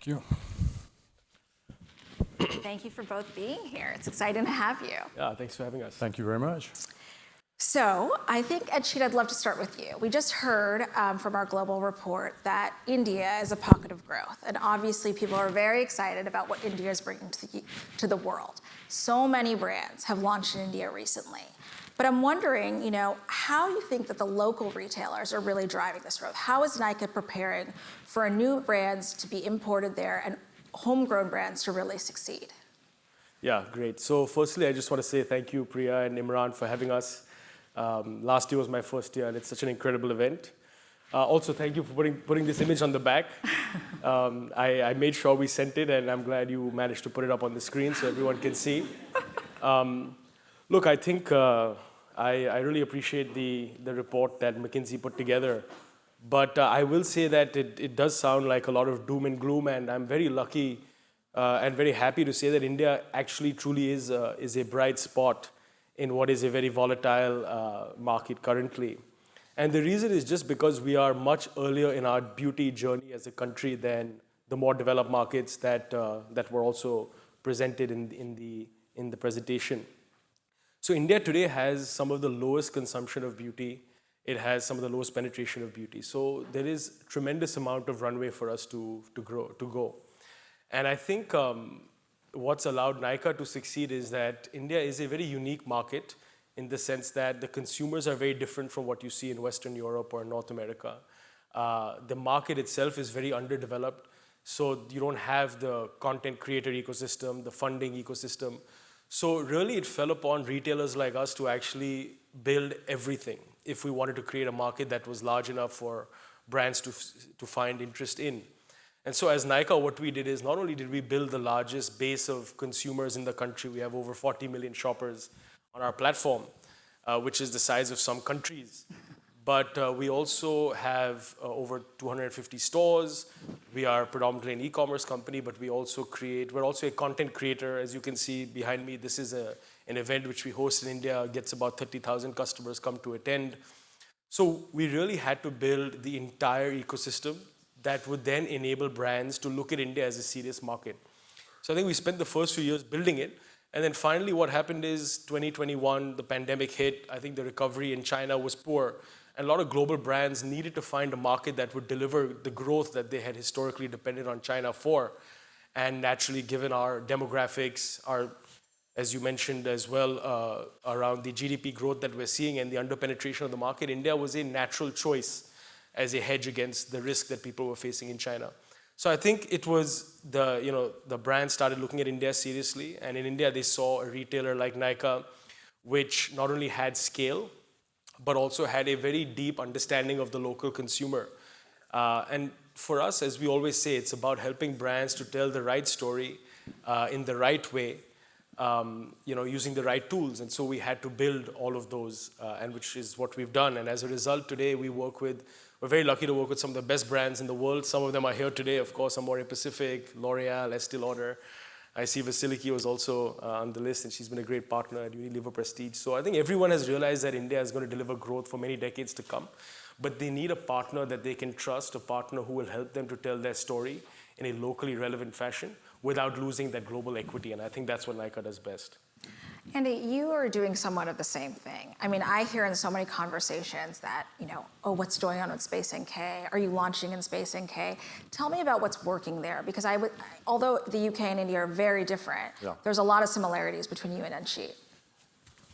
Thank you. Thank you for both being here. It's exciting to have you. Yeah, thanks for having us. Thank you very much. So I think, Ed, I'd love to start with you. We just heard from our global report that India is a pocket of growth. And obviously people are very excited about what India is bringing to the world. So many brands have launched in India recently. But I'm wondering, how you think that the local retailers are really driving this growth. How is Nika preparing for new brands to be imported there and homegrown brands to really succeed? Yeah, great. So firstly, I just want to say thank you, Priya and Imran, for having us. Last year was my first year, and it's such an incredible event. Also, thank you for putting this image on the back. I made sure we sent it, and I'm glad you managed to put it up on the screen so everyone can see. Look, I think I really appreciate the report that McKinsey put together. But I will say that it does sound like a lot of doom and gloom, and I'm very lucky and very happy to say that India actually truly is a bright spot in what is a very volatile market currently. And the reason is just because we are much earlier in our beauty journey as a country than the more developed markets that were also presented in the presentation. So India today has some of the lowest consumption of beauty. It has some of the lowest penetration of beauty. So there is tremendous amount of runway for us to go. And I think what's allowed Nika to succeed is that India is a very unique market in the sense that the consumers are very different from what you see in Western Europe or North America. The market itself is very underdeveloped. So you don't have the content creator ecosystem, the funding ecosystem. So really it fell upon retailers like us to actually build everything if we wanted to create a market that was large enough for brands to find interest in. And so as Nika, what we did is not only did we build the largest base of consumers in the country, we have over 40 million shoppers on our platform, which is the size of some countries. But we also have over 250 stores. We are predominantly an e-commerce company, but we're also a content creator. As you can see behind me, this is an event which we host in India, gets about 30,000 customers come to attend. So we really had to build the entire ecosystem that would then enable brands to look at India as a serious market. So I think we spent the first few years building it. And then finally what happened is 2021, the pandemic hit. I think the recovery in China was poor. And a lot of global brands needed to find a market that would deliver the growth that they had historically depended on China for. And naturally, given our demographics, as you mentioned as well, around the GDP growth that we're seeing and the underpenetration of the market, India was a natural choice as a hedge against the risk that people were facing in China. So I think it was the brand started looking at India seriously. And in India, they saw a retailer like Nika, which not only had scale, but also had a very deep understanding of the local consumer. And for us, as we always say, it's about helping brands to tell the right story in the right way, using the right tools. And so we had to build all of those, and which is what we've done. And as a result, today we're very lucky to work with some of the best brands in the world. Some of them are here today, of course, Amore Pacific, L'Oreal, Estée Lauder. I see Vasiliki was also on the list, and she's been a great partner at Unilever Prestige. So I think everyone has realized that India is going to deliver growth for many decades to come. But they need a partner that they can trust, a partner who will help them to tell their story in a locally relevant fashion without losing that global equity. And I think that's what Nika does best. Andy, you are doing somewhat of the same thing. I mean, I hear in so many conversations that, what's going on with Space NK? Are you launching in Space NK? Tell me about what's working there, because although the UK and India are very different, there's a lot of similarities between you and Ed.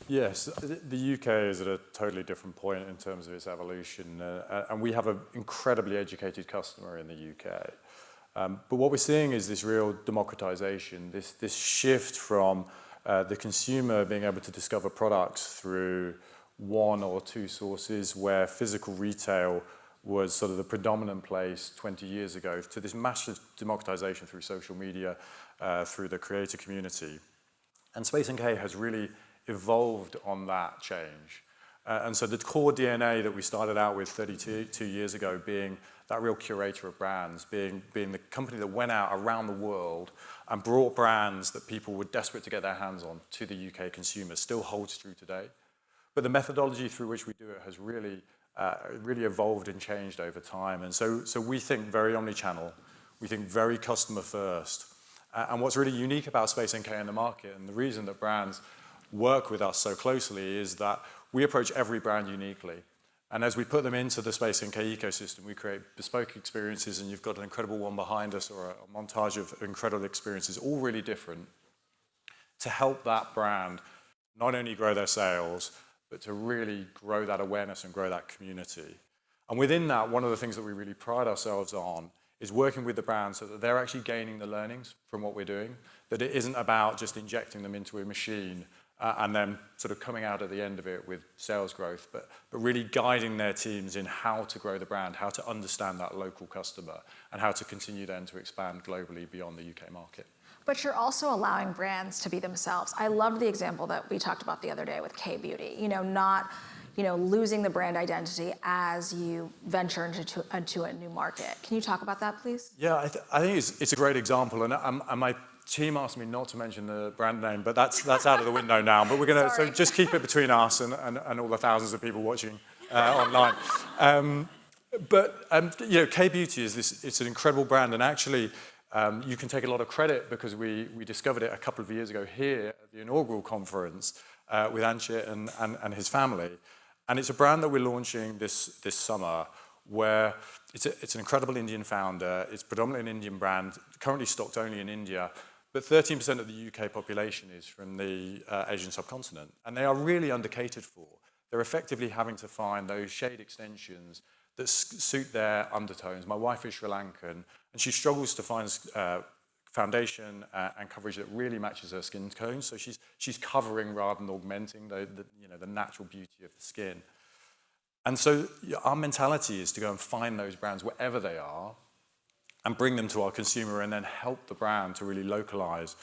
Yes, the UK is at a totally different point in terms of its evolution, and we have an incredibly educated customer in the UK. But what we're seeing is this real democratization, this shift from the consumer being able to discover products through one or two sources where physical retail was sort of the predominant place 20 years ago to this massive democratization through social media, through the creator community. And Space NK has really evolved on that change. And so the core DNA that we started out with 32 years ago being that real curator of brands, being the company that went out around the world and brought brands that people were desperate to get their hands on to the UK consumers, still holds true today. But the methodology through which we do it has really evolved and changed over time. And so we think very omni-channel. We think very customer first. And what's really unique about Space NK in the market, and the reason that brands work with us so closely, is that we approach every brand uniquely. And as we put them into the Space NK ecosystem, we create bespoke experiences, and you've got an incredible one behind us, or a montage of incredible experiences, all really different, to help that brand not only grow their sales, but to really grow that awareness and grow that community. And within that, one of the things that we really pride ourselves on is working with the brands so that they're actually gaining the learnings from what we're doing, that it isn't about just injecting them into a machine and then sort of coming out at the end of it with sales growth, but really guiding their teams in how to grow the brand, how to understand that local customer, and how to continue then to expand globally beyond the UK market. But you're also allowing brands to be themselves. I love the example that we talked about the other day with K-Beauty, not losing the brand identity as you venture into a new market. Can you talk about that, please? Yeah, I think it's a great example, and my team asked me not to mention the brand name, but that's out of the window now. But we're going to so just keep it between us and all the thousands of people watching online. K-Beauty it's an incredible brand, and actually you can take a lot of credit because we discovered it a couple of years ago here at the inaugural conference with Anchit and his family. And it's a brand that we're launching this summer, where it's an incredible Indian founder. It's predominantly an Indian brand, currently stocked only in India, but 13% of the UK population is from the Asian subcontinent, and they are really undercatered for. They're effectively having to find those shade extensions that suit their undertones. My wife is Sri Lankan, and she struggles to find foundation and coverage that really matches her skin tone. So she's covering rather than augmenting the natural beauty of the skin. And so our mentality is to go and find those brands wherever they are and bring them to our consumer, and then help the brand to really localize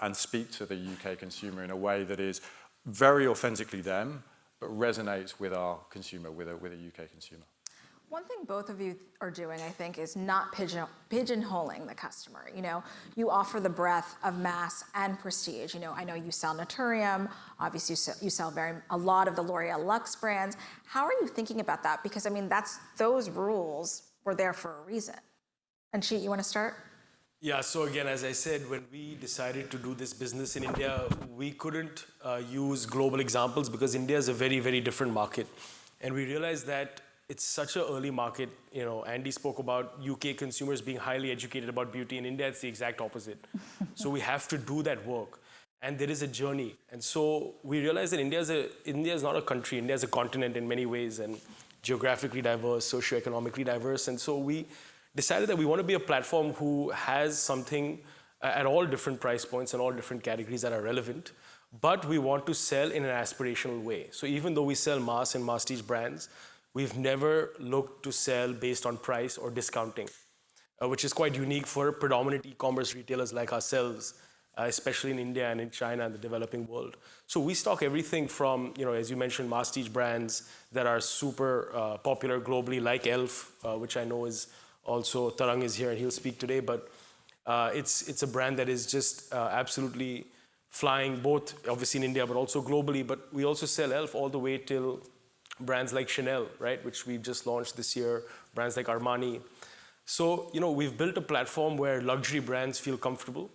and speak to the UK consumer in a way that is very authentically them, but resonates with our consumer, with a UK consumer. One thing both of you are doing, I think, is not pigeonholing the customer. You offer the breadth of mass and prestige. I know you sell Naturium. Obviously, you sell a lot of the L'Oreal Luxe brands. How are you thinking about that? Because those rules were there for a reason. Anchit, you want to start? Yeah, so again, as I said, when we decided to do this business in India, we couldn't use global examples because India is a very, very different market. And we realized that it's such an early market. Andy spoke about UK consumers being highly educated about beauty. In India, it's the exact opposite. So we have to do that work. And there is a journey. And so we realized that India is not a country. India is a continent in many ways, and geographically diverse, socioeconomically diverse. And so we decided that we want to be a platform who has something at all different price points and all different categories that are relevant, but we want to sell in an aspirational way. So even though we sell mass and masstige brands, we've never looked to sell based on price or discounting, which is quite unique for predominant e-commerce retailers like ourselves, especially in India and in China and the developing world. So we stock everything from, as you mentioned, masstige brands that are super popular globally, like Elf, which I know is also, Tarang is here and he'll speak today, but it's a brand that is just absolutely flying, both obviously in India, but also globally. But we also sell Elf all the way till brands like Chanel, right, which we've just launched this year, brands like Armani. So, we've built a platform where luxury brands feel comfortable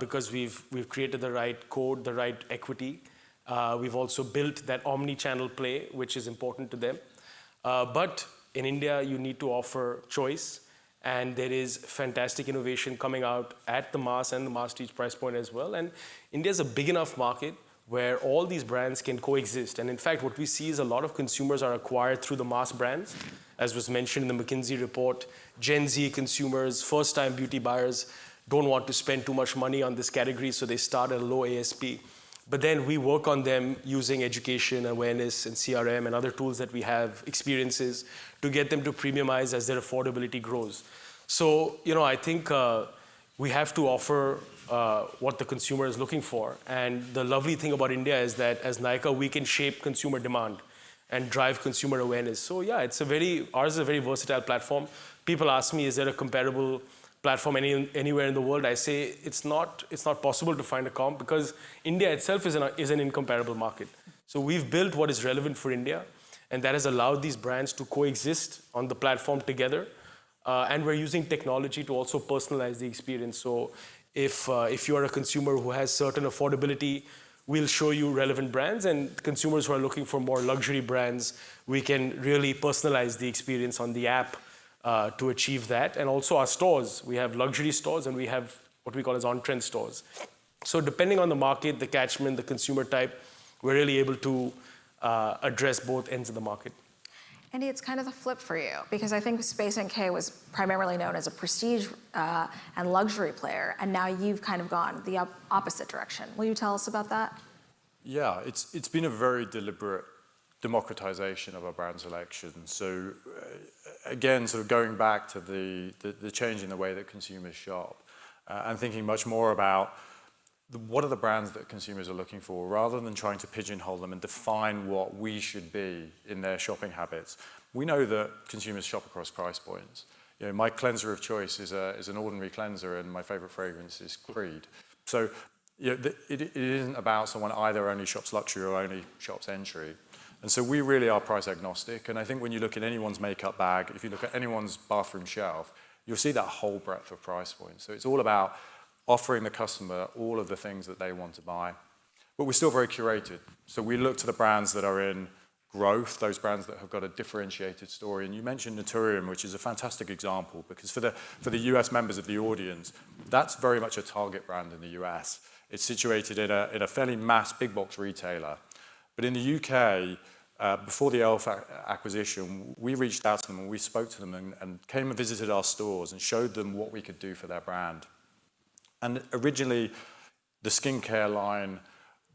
because we've created the right code, the right equity. We've also built that omni-channel play, which is important to them. But in India, you need to offer choice, and there is fantastic innovation coming out at the mass and the masstige price point as well. And India is a big enough market where all these brands can coexist. And in fact, what we see is a lot of consumers are acquired through the mass brands. As was mentioned in the McKinsey report, Gen Z consumers, first-time beauty buyers, don't want to spend too much money on this category, so they start at a low ASP. But then we work on them using education, awareness, and CRM and other tools that we have, experiences, to get them to premiumize as their affordability grows. So, I think we have to offer what the consumer is looking for. And the lovely thing about India is that as Nika, we can shape consumer demand and drive consumer awareness. So yeah, ours is a very versatile platform. People ask me, is there a comparable platform anywhere in the world? I say it's not possible to find a comp because India itself is an incomparable market. So we've built what is relevant for India, and that has allowed these brands to coexist on the platform together. And we're using technology to also personalize the experience. So if you are a consumer who has certain affordability, we'll show you relevant brands, and consumers who are looking for more luxury brands, we can really personalize the experience on the app to achieve that. And also our stores, we have luxury stores and we have what we call as on-trend stores. So depending on the market, the catchment, the consumer type, we're really able to address both ends of the market. Andy, it's kind of the flip for you, because I think Space NK was primarily known as a prestige and luxury player, and now you've kind of gone the opposite direction. Will you tell us about that? Yeah, it's been a very deliberate democratization of our brand selection. So again, sort of going back to the change in the way that consumers shop and thinking much more about what are the brands that consumers are looking for, rather than trying to pigeonhole them and define what we should be in their shopping habits. We know that consumers shop across price points. You know, my cleanser of choice is an ordinary cleanser, and my favorite fragrance is Creed. So you know, it isn't about someone either only shops luxury or only shops entry. And so we really are price agnostic. And I think when you look at anyone's makeup bag, if you look at anyone's bathroom shelf, you'll see that whole breadth of price points. So it's all about offering the customer all of the things that they want to buy. But we're still very curated. So we look to the brands that are in growth, those brands that have got a differentiated story. And you mentioned Naturium, which is a fantastic example, because for the US members of the audience, that's very much a target brand in the US. It's situated in a fairly mass big box retailer. But in the UK, before the Elf acquisition, we reached out to them and we spoke to them and came and visited our stores and showed them what we could do for their brand. And originally, the skincare line,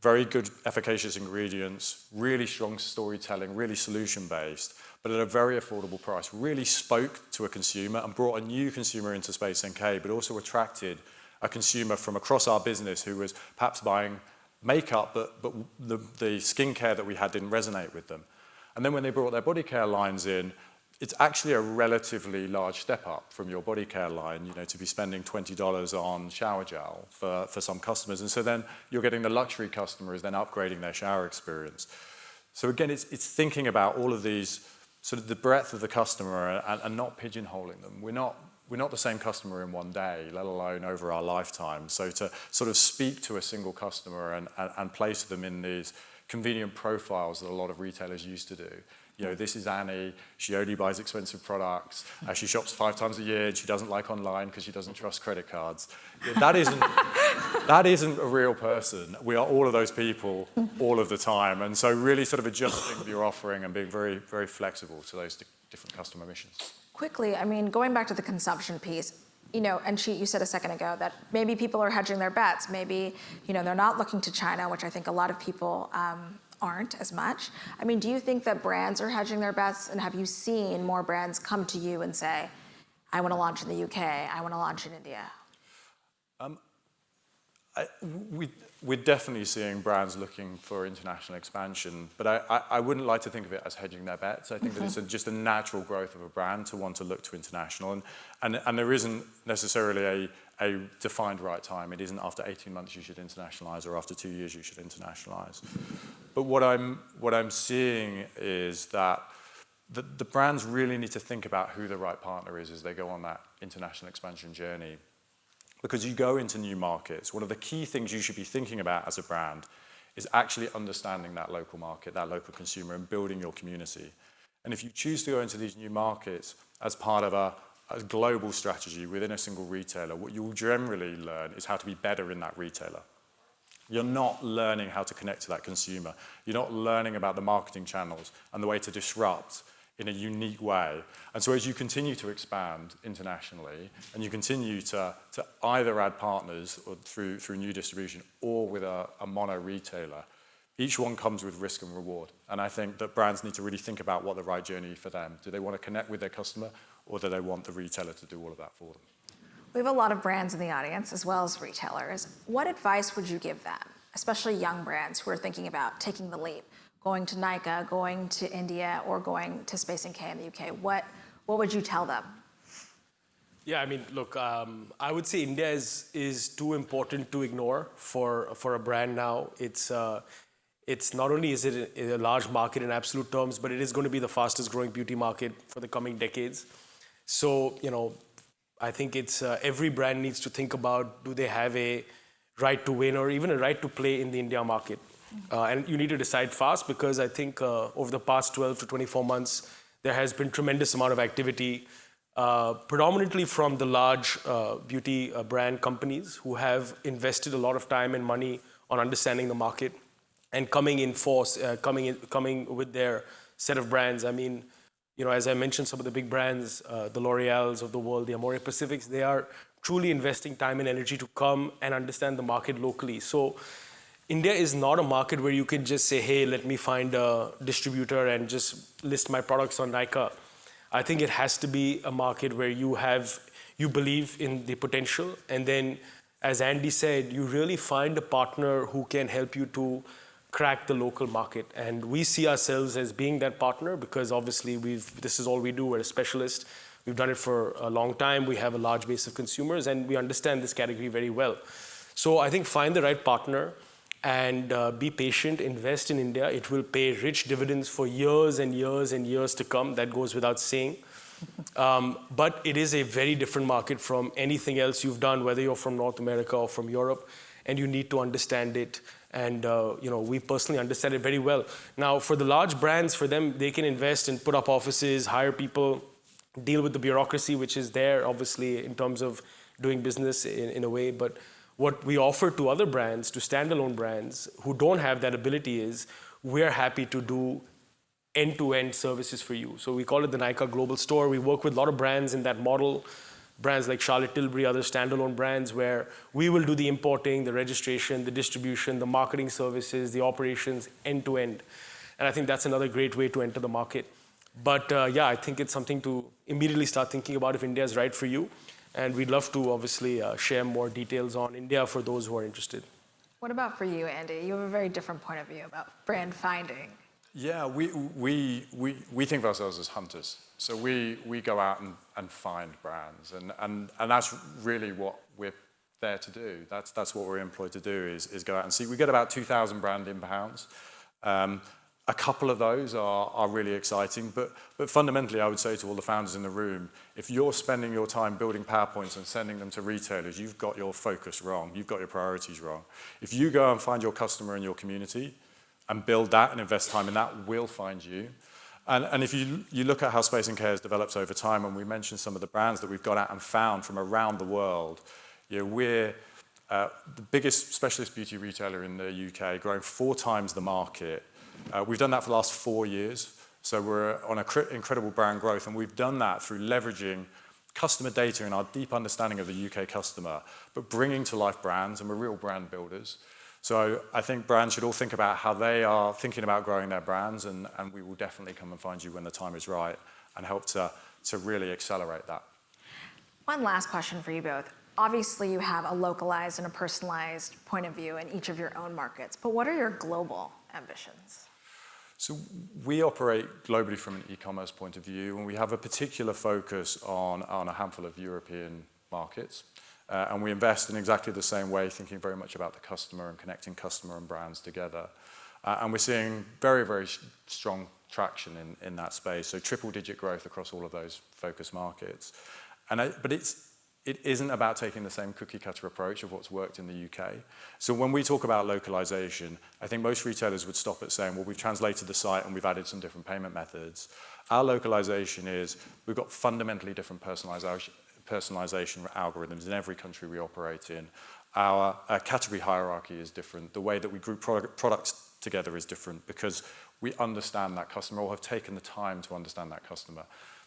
very good efficacious ingredients, really strong storytelling, really solution-based, but at a very affordable price, really spoke to a consumer and brought a new consumer into Space NK, but also attracted a consumer from across our business who was perhaps buying makeup, but the skincare that we had didn't resonate with them. And then when they brought their body care lines in, it's actually a relatively large step up from your body care line, you know, to be spending $20 on shower gel for some customers. And so then you're getting the luxury customers then upgrading their shower experience. So again, it's thinking about all of these, sort of the breadth of the customer and not pigeonholing them. We're not the same customer in one day, let alone over our lifetime. So to sort of speak to a single customer and place them in these convenient profiles that a lot of retailers used to do. You know, this is Annie, she only buys expensive products, she shops 5 times a year, and she doesn't like online because she doesn't trust credit cards. That isn't a real person. We are all of those people all of the time. And so really sort of adjusting your offering and being very, very flexible to those different customer missions. Quickly, I mean, going back to the consumption piece, you know, and you said a second ago that maybe people are hedging their bets. Maybe, you know, they're not looking to China, which I think a lot of people aren't as much. I mean, do you think that brands are hedging their bets? And have you seen more brands come to you and say, I want to launch in the UK, I want to launch in India? We're definitely seeing brands looking for international expansion, but I wouldn't like to think of it as hedging their bets. I think that it's just a natural growth of a brand to want to look to international, and there isn't necessarily a defined right time. It isn't after 18 months you should internationalize or after 2 years you should internationalize. But what I'm seeing is that the brands really need to think about who the right partner is as they go on that international expansion journey. Because you go into new markets, one of the key things you should be thinking about as a brand is actually understanding that local market, that local consumer, and building your community. And if you choose to go into these new markets as part of a global strategy within a single retailer, what you'll generally learn is how to be better in that retailer. You're not learning how to connect to that consumer. You're not learning about the marketing channels and the way to disrupt in a unique way. And so as you continue to expand internationally and you continue to either add partners or through new distribution or with a mono retailer, each one comes with risk and reward. And I think that brands need to really think about what the right journey for them. Do they want to connect with their customer, or do they want the retailer to do all of that for them? We have a lot of brands in the audience as well as retailers. What advice would you give them, especially young brands who are thinking about taking the leap, going to Nika, going to India, or going to Space NK in the UK? What would you tell them? Yeah, I mean, look, I would say India is too important to ignore for a brand now. It's not only is it a large market in absolute terms, but it is going to be the fastest growing beauty market for the coming decades. So, I think it's every brand needs to think about, do they have a right to win or even a right to play in the India market? And you need to decide fast, because I think over the past 12 to 24 months, there has been tremendous amount of activity, predominantly from the large beauty brand companies who have invested a lot of time and money on understanding the market and coming in force, coming with their set of brands. I mean, as I mentioned, some of the big brands, the L'Oreals of the world, the Amore Pacifics, they are truly investing time and energy to come and understand the market locally. So India is not a market where you can just say, hey, let me find a distributor and just list my products on Nika. I think it has to be a market where you believe in the potential. And then, as Andy said, you really find a partner who can help you to crack the local market. And we see ourselves as being that partner, because obviously this is all we do. We're a specialist. We've done it for a long time. We have a large base of consumers, and we understand this category very well. So I think find the right partner and be patient, invest in India. It will pay rich dividends for years and years and years to come. That goes without saying. But it is a very different market from anything else you've done, whether you're from North America or from Europe, and you need to understand it. And we personally understand it very well. Now, for the large brands, for them, they can invest and put up offices, hire people, deal with the bureaucracy, which is there, obviously, in terms of doing business in a way. But what we offer to other brands, to standalone brands who don't have that ability, is we're happy to do end-to-end services for you. So we call it the Nika Global Store. We work with a lot of brands in that model, brands like Charlotte Tilbury, other standalone brands, where we will do the importing, the registration, the distribution, the marketing services, the operations, end-to-end. And I think that's another great way to enter the market. But I think it's something to immediately start thinking about if India is right for you. And we'd love to obviously share more details on India for those who are interested. What about for you, Andy? You have a very different point of view about brand finding. Yeah, we think of ourselves as hunters. So we go out and find brands, and that's really what we're there to do. That's what we're employed to do, is go out and see. We get about 2,000 brand inbounds. A couple of those are really exciting, but fundamentally, I would say to all the founders in the room, if you're spending your time building PowerPoints and sending them to retailers, you've got your focus wrong. You've got your priorities wrong. If you go and find your customer in your community and build that and invest time in that, we'll find you. And if you look at how Space & Care has developed over time, and we mentioned some of the brands that we've got out and found from around the world, we're the biggest specialist beauty retailer in the UK, growing 4 times the market. We've done that for the last 4 years, so we're on incredible brand growth, and we've done that through leveraging customer data and our deep understanding of the UK customer, but bringing to life brands, and we're real brand builders. So I think brands should all think about how they are thinking about growing their brands, and we will definitely come and find you when the time is right and help to really accelerate that. One last question for you both. Obviously, you have a localized and a personalized point of view in each of your own markets, but what are your global ambitions? So we operate globally from an e-commerce point of view, and we have a particular focus on a handful of European markets. And we invest in exactly the same way, thinking very much about the customer and connecting customer and brands together. And we're seeing very, very strong traction in that space. So triple-digit growth across all of those focus markets. But it isn't about taking the same cookie-cutter approach of what's worked in the UK. So when we talk about localization, I think most retailers would stop at saying, well, we've translated the site and we've added some different payment methods. Our localization is we've got fundamentally different personalization algorithms in every country we operate in. Our category hierarchy is different. The way that we group products together is different because we understand that customer or have taken the time to understand that customer.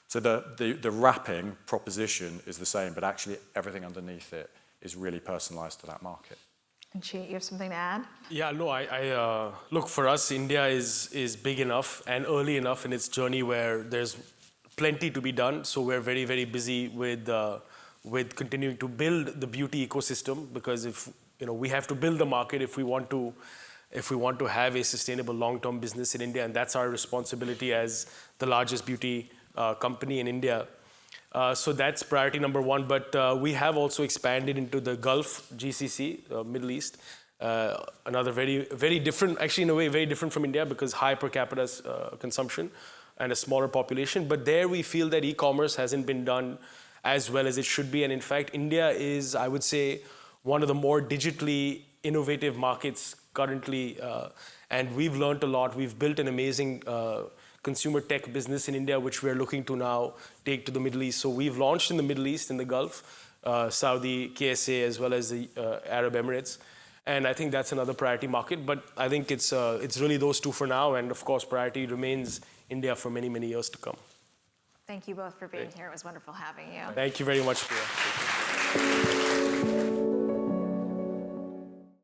So the wrapping proposition is the same, but actually everything underneath it is really personalized to that market. And Chi, you have something to add? Yeah, no, I look, for us, India is big enough and early enough in its journey where there's plenty to be done. So we're very, very busy with continuing to build the beauty ecosystem, because if we have to build the market if we want to have a sustainable long-term business in India, and that's our responsibility as the largest beauty company in India. So that's priority number 1. But we have also expanded into the Gulf, GCC, Middle East. Another very, very different, actually in a way, very different from India because high per capita consumption. and a smaller population. But there we feel that e-commerce hasn't been done as well as it should be. And in fact, India is, I would say, one of the more digitally innovative markets currently. And we've learned a lot. We've built an amazing consumer tech business in India, which we're looking to now take to the Middle East. So we've launched in the Middle East, in the Gulf, Saudi, KSA, as well as the Arab Emirates. And I think that's another priority market. But I think it's really those two for now. And of course, priority remains India for many, many years to come. Thank you both for being here. It was wonderful having you. Thank you very much, Priya.